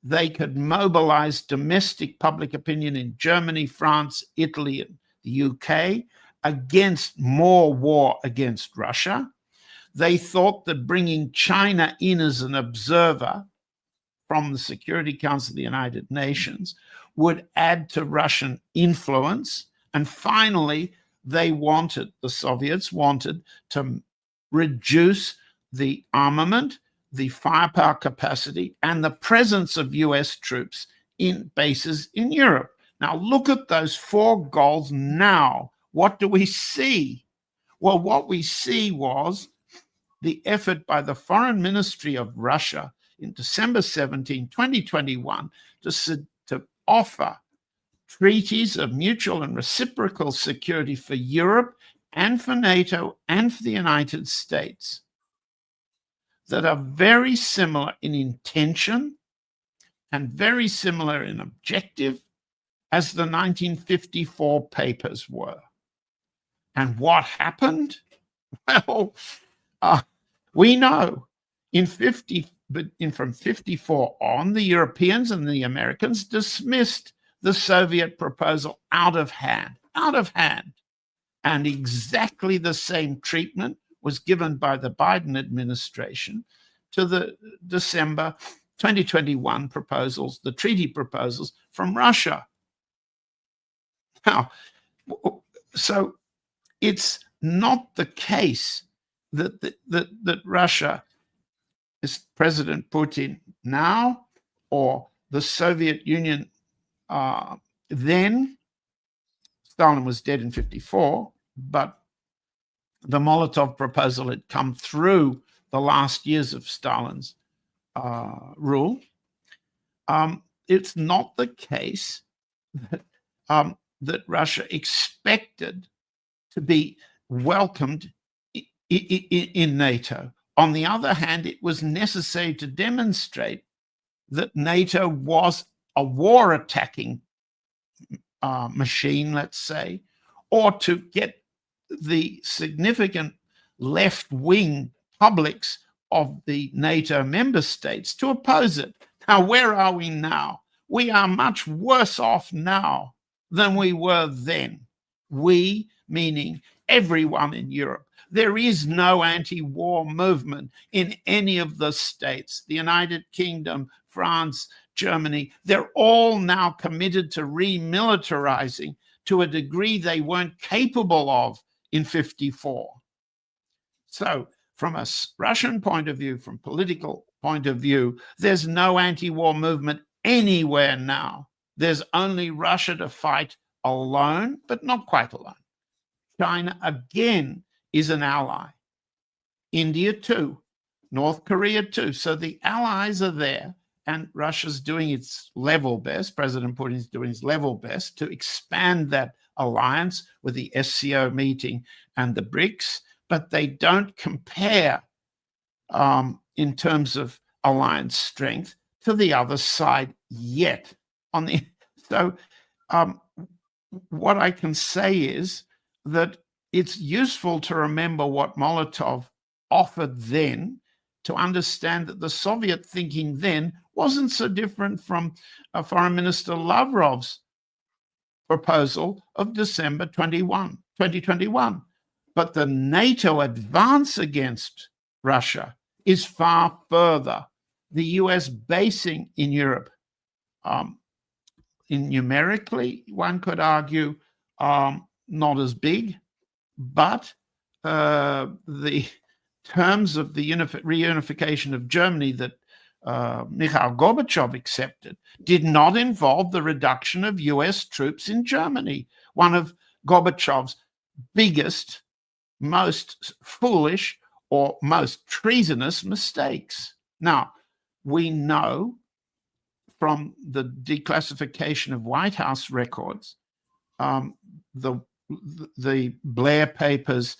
They could mobilize domestic public opinion in Germany, France, Italy, and the UK against more war against Russia. They thought that bringing China in as an observer from the Security Council of the United Nations would add to Russian influence. And finally, the Soviets wanted to reduce the armament, the firepower capacity, and the presence of US troops in bases in Europe. Now, look at those four goals now. What do we see? Well, what we see was the effort by the Foreign Ministry of Russia in December 17, 2021, to offer treaties of mutual and reciprocal security for Europe and for NATO and for the United States that are very similar in intention and very similar in objective as the 1954 papers were. And what happened? Well, we know from 54 on, the Europeans and the Americans dismissed the Soviet proposal out of hand. And exactly the same treatment was given by the Biden administration to the December 2021 proposals, the treaty proposals from Russia. Now, so it's not the case that Russia is President Putin now, or the Soviet Union then. Stalin was dead in 54, but the Molotov proposal had come through the last years of Stalin's rule. It's not the case that Russia expected to be welcomed in NATO. On the other hand, it was necessary to demonstrate that NATO was a war attacking machine, let's say, or to get the significant left-wing publics of the NATO member states to oppose it. Now, where are we now? We are much worse off now than we were then. We, meaning everyone in Europe. There is no anti-war movement in any of the states, the United Kingdom, France, Germany. They're all now committed to remilitarizing to a degree they weren't capable of in 54. So from a Russian point of view, from political point of view, there's no anti-war movement anywhere now. There's only Russia to fight alone, but not quite alone. China again is an ally. India too. North Korea too. So the allies are there, and Russia's doing its level best. President Putin's doing his level best to expand that alliance with the SCO meeting and the BRICS, but they don't compare in terms of alliance strength to the other side yet. So what I can say is that it's useful to remember what Molotov offered then, to understand that the Soviet thinking then wasn't so different from Foreign Minister Lavrov's proposal of December 2021. But the NATO advance against Russia is far further. The US basing in Europe, in numerically, one could argue, not as big, but the terms of the reunification of Germany that Mikhail Gorbachev accepted did not involve the reduction of US troops in Germany, one of Gorbachev's biggest, most foolish, or most treasonous mistakes. Now, we know from the declassification of White House records, the Blair papers,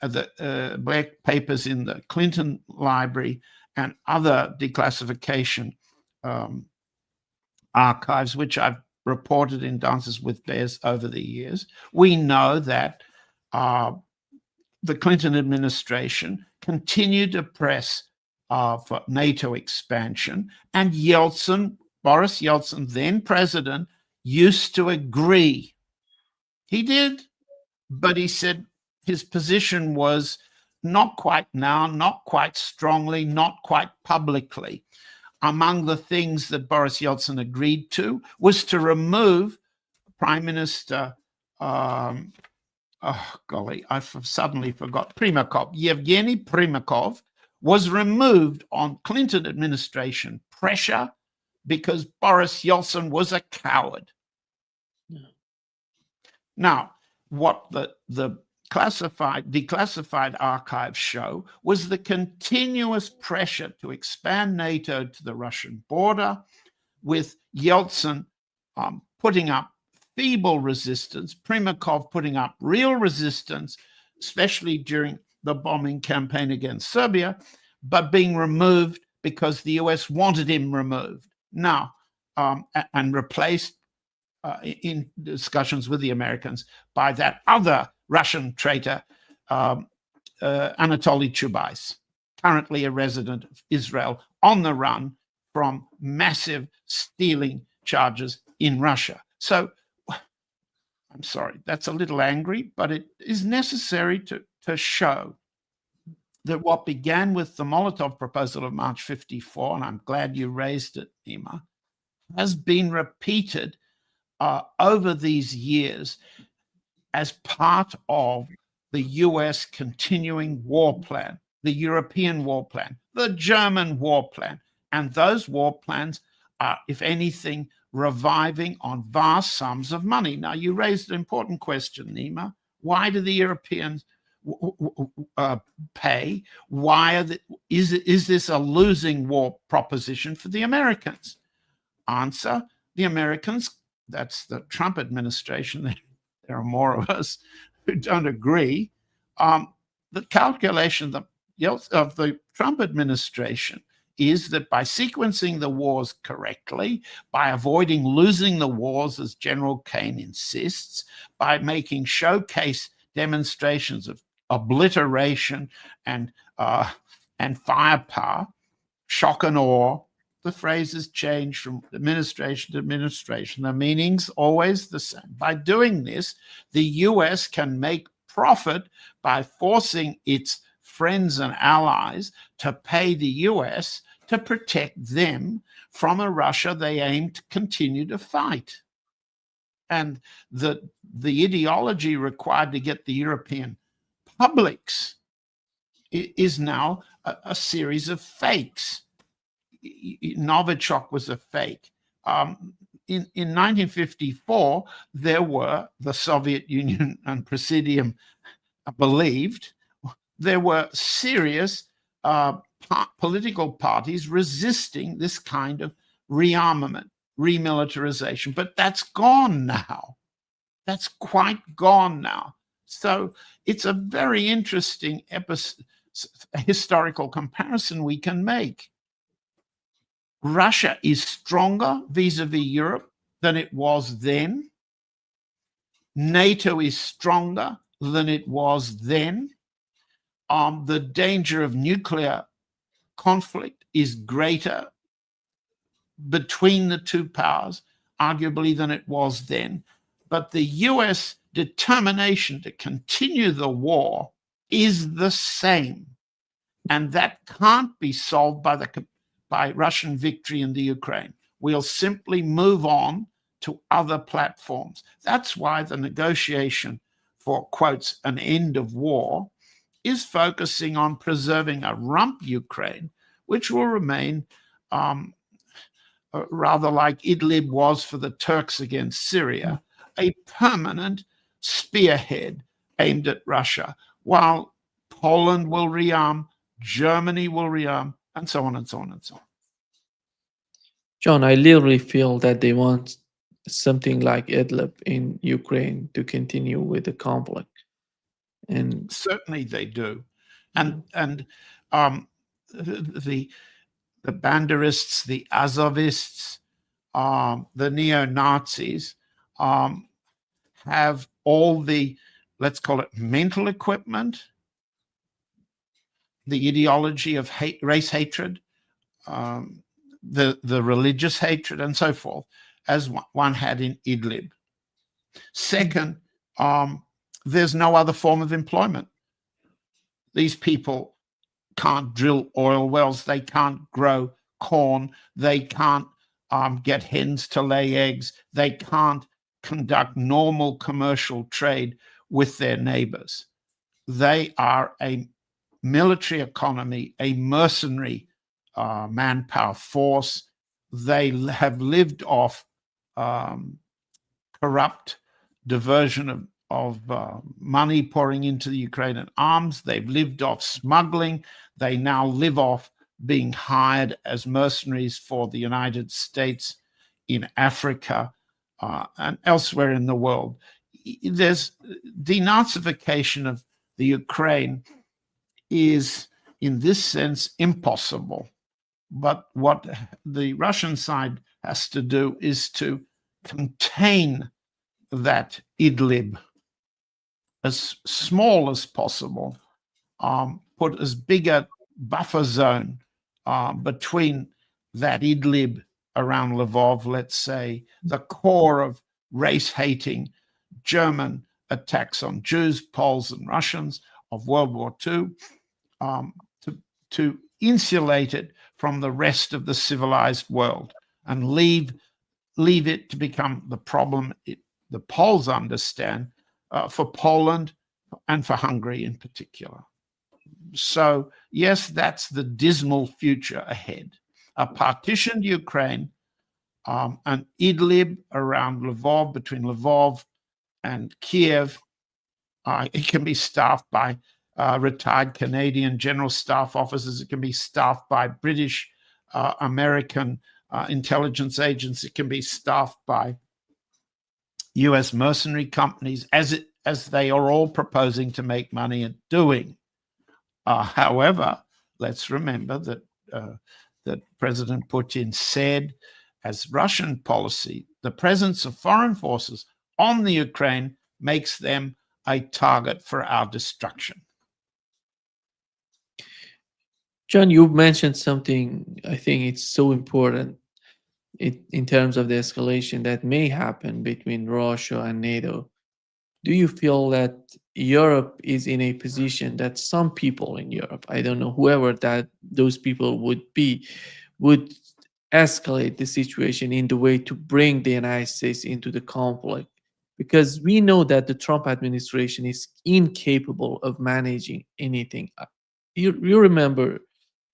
Blair papers in the Clinton library and other declassification archives, which I've reported in Dances with Bears over the years. We know that the Clinton administration continued to press for NATO expansion, and Boris Yeltsin, then president, used to agree. He did, but he said his position was not quite now, not quite strongly, not quite publicly. Among the things that Boris Yeltsin agreed to was to remove Prime Minister, I've suddenly forgot, Primakov. Yevgeny Primakov was removed on Clinton administration pressure because Boris Yeltsin was a coward. Yeah. Now, what the declassified archives show was the continuous pressure to expand NATO to the Russian border, with Yeltsin putting up feeble resistance, Primakov putting up real resistance, especially during the bombing campaign against Serbia, but being removed because the US wanted him removed. Now, and replaced in discussions with the Americans by that other Russian traitor, Anatoly Chubais, currently a resident of Israel, on the run from massive stealing charges in Russia. So, I'm sorry, that's a little angry, but it is necessary to show that what began with the Molotov proposal of March 54, and I'm glad you raised it, Nima, has been repeated over these years as part of the US continuing war plan, the European war plan, the German war plan. And those war plans are, if anything, reviving on vast sums of money. Now, you raised an important question, Nima. Why do the Europeans pay? Is this a losing war proposition for the Americans? Answer, the Americans, that's the Trump administration, there are more of us who don't agree, The calculation of the Trump administration is that by sequencing the wars correctly, by avoiding losing the wars, as General Kane insists, by making showcase demonstrations of obliteration and firepower, shock and awe. The phrases change from administration to administration. The meaning's always the same. By doing this, the US can make profit by forcing its friends and allies to pay the US to protect them from a Russia they aim to continue to fight. And the ideology required to get the European publics is now a series of fakes. Novichok was a fake. In 1954, there were, the Soviet Union and Presidium believed, there were serious political parties resisting this kind of rearmament, remilitarization. But that's gone now. That's quite gone now. So it's a very interesting historical comparison we can make. Russia is stronger vis-a-vis Europe than it was then. NATO is stronger than it was then. The danger of nuclear conflict is greater between the two powers, arguably, than it was then. But the US determination to continue the war is the same. And that can't be solved by Russian victory in the Ukraine. We'll simply move on to other platforms. That's why the negotiation for, quotes, an end of war is focusing on preserving a rump Ukraine, which will remain rather like Idlib was for the Turks against Syria, a permanent spearhead aimed at Russia, while Poland will rearm, Germany will rearm, and so on and so on and so on. John, I literally feel that they want something like Idlib in Ukraine to continue with the conflict. And certainly they do. And the Banderists, the Azovists, the neo-Nazis have all the, let's call it, mental equipment, the ideology of race hatred, the religious hatred, and so forth, as one had in Idlib. Second, there's no other form of employment. These people can't drill oil wells, they can't grow corn, they can't get hens to lay eggs, they can't conduct normal commercial trade with their neighbors. They are a military economy, a mercenary manpower force. They have lived off corrupt diversion of money pouring into the Ukrainian arms. They've lived off smuggling. They now live off being hired as mercenaries for the United States in Africa and elsewhere in the world. There's denazification of the Ukraine is, in this sense, impossible. But what the Russian side has to do is to contain that Idlib as small as possible, put as big a buffer zone between that Idlib around Lvov, let's say, the core of race-hating German attacks on Jews, Poles, and Russians of World War II, to insulate it from the rest of the civilized world and leave it to become the problem the Poles understand for Poland and for Hungary in particular. So, yes, that's the dismal future ahead. A partitioned Ukraine, an Idlib around Lvov, between Lvov and Kiev. It can be staffed by retired Canadian general staff officers. It can be staffed by British, American intelligence agents. It can be staffed by US mercenary companies, as as they are all proposing to make money at doing. However, let's remember that President Putin said, as Russian policy, the presence of foreign forces on the Ukraine makes them a target for our destruction. John, you mentioned something I think it's so important in terms of the escalation that may happen between Russia and NATO. Do you feel that Europe is in a position that some people in Europe, I don't know, whoever that those people would be, would escalate the situation in the way to bring the United States into the conflict? Because we know that the Trump administration is incapable of managing anything. You remember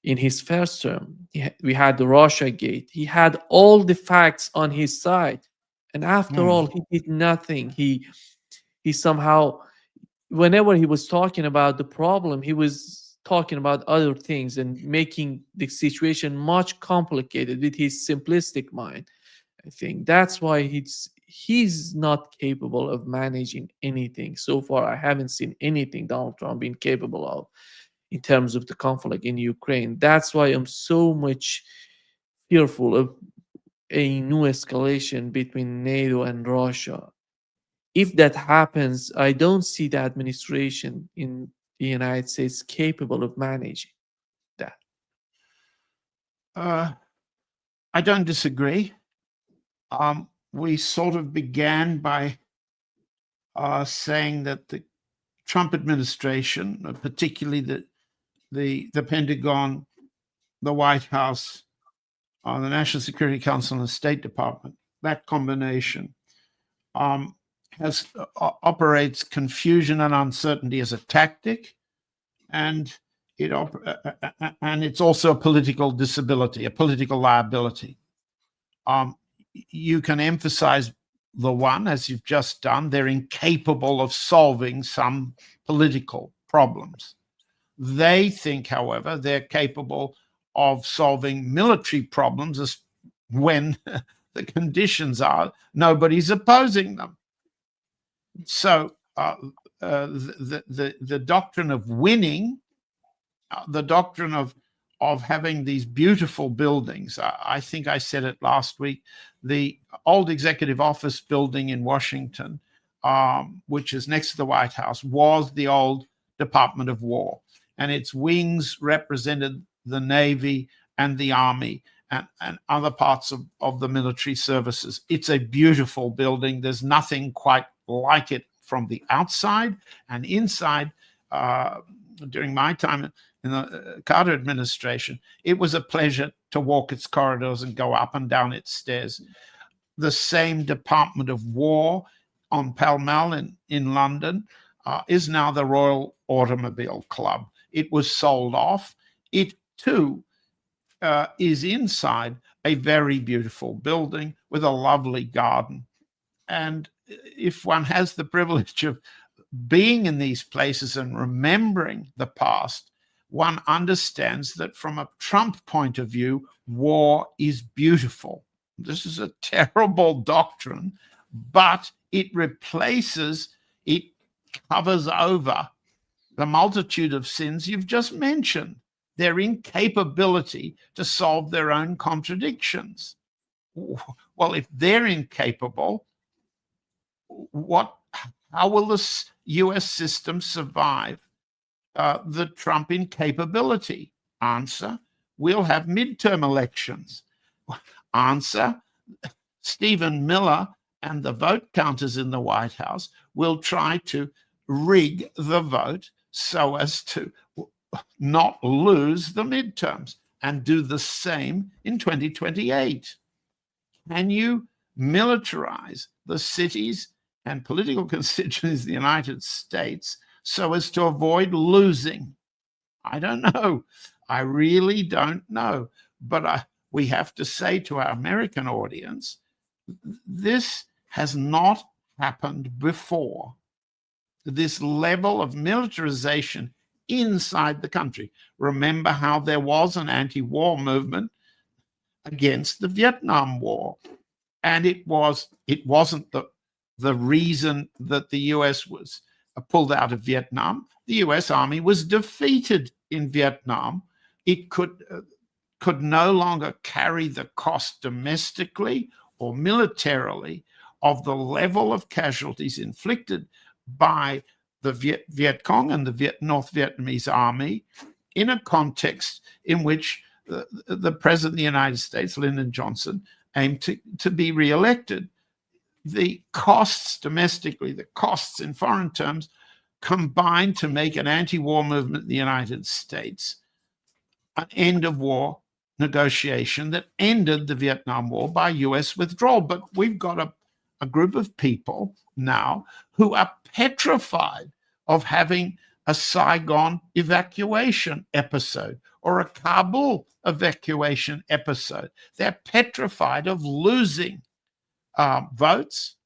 in his first term, we had the Russia gate. He had all the facts on his side. And after all, he did nothing. He somehow, whenever he was talking about the problem, he was talking about other things and making the situation much complicated with his simplistic mind. I think that's why he's not capable of managing anything. So far, I haven't seen anything Donald Trump being capable of in terms of the conflict in Ukraine. That's why I'm so much fearful of a new escalation between NATO and Russia. If that happens, I don't see the administration in the United States capable of managing that. I don't disagree. We sort of began by saying that the Trump administration, particularly the Pentagon, the White House, the National Security Council, and the State Department, that combination operates confusion and uncertainty as a tactic, and it's also a political disability, a political liability. You can emphasize the one, as you've just done. They're incapable of solving some political problems. They think, however, they're capable of solving military problems as when the conditions are nobody's opposing them. So the doctrine of winning, the doctrine of having these beautiful buildings. I think I said it last week. The old executive office building in Washington, which is next to the White House, was the old Department of War, and its wings represented the Navy and the Army and other parts of the military services. It's a beautiful building. There's nothing quite like it from the outside and inside. During my time in the Carter administration, it was a pleasure to walk its corridors and go up and down its stairs. The same Department of War on Pall Mall in London is now the Royal Automobile Club. It was sold off. It too is inside a very beautiful building with a lovely garden. And if one has the privilege of being in these places and remembering the past, one understands that from a Trump point of view, war is beautiful. This is a terrible doctrine, but it covers over the multitude of sins you've just mentioned. Their incapability to solve their own contradictions. Well, if they're incapable, how will the US system survive the Trump incapability? Answer, we'll have midterm elections. Answer, Stephen Miller and the vote counters in the White House will try to rig the vote so as to not lose the midterms and do the same in 2028. Can you militarize the cities and political constituencies of the United States so as to avoid losing? I don't know. I really don't know. But we have to say to our American audience, this has not happened before. This level of militarization inside the country. Remember how there was an anti-war movement against the Vietnam War, and it wasn't the the reason that the US was pulled out of Vietnam. The US Army was defeated in Vietnam. It could no longer carry the cost domestically or militarily of the level of casualties inflicted by the Viet Cong and the North Vietnamese army in a context in which the President of the United States, Lyndon Johnson, aimed to be reelected. The costs domestically, the costs in foreign terms, combined to make an anti-war movement in the United States, an end of war negotiation that ended the Vietnam War by US withdrawal. But we've got a group of people now who are petrified of having a Saigon evacuation episode or a Kabul evacuation episode. They're petrified of losing votes,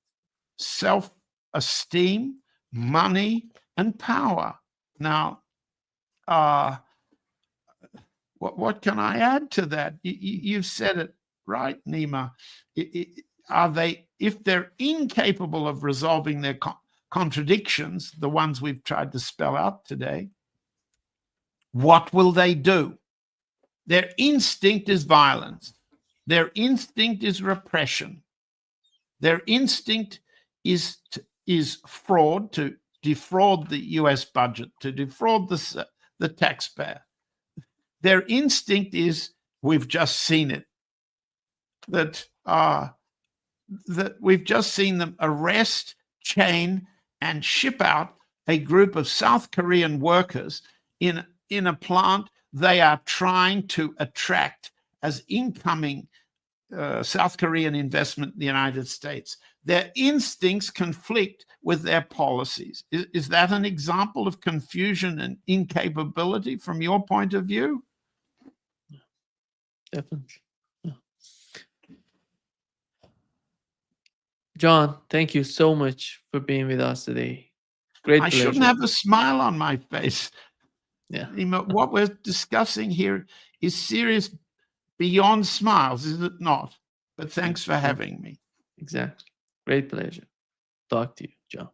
self-esteem, money, and power. Now, what can I add to that? You've said it right, Nima. If they're incapable of resolving their contradictions, the ones we've tried to spell out today, what will they do? Their instinct is violence. Their instinct is repression. Their instinct is fraud, to defraud the US budget, to defraud the taxpayer. Their instinct is, we've just seen it, that we've just seen them arrest, chain, and ship out a group of South Korean workers in a plant they are trying to attract as incoming South Korean investment in the United States. Their instincts conflict with their policies. Is that an example of confusion and incapability from your point of view? Definitely. Yeah. John, thank you so much for being with us today. Great I pleasure. shouldn't have a smile on my face. Yeah. What we're discussing here is serious beyond smiles, is it not? But thanks for having me. Exactly. Great pleasure. Talk to you, John.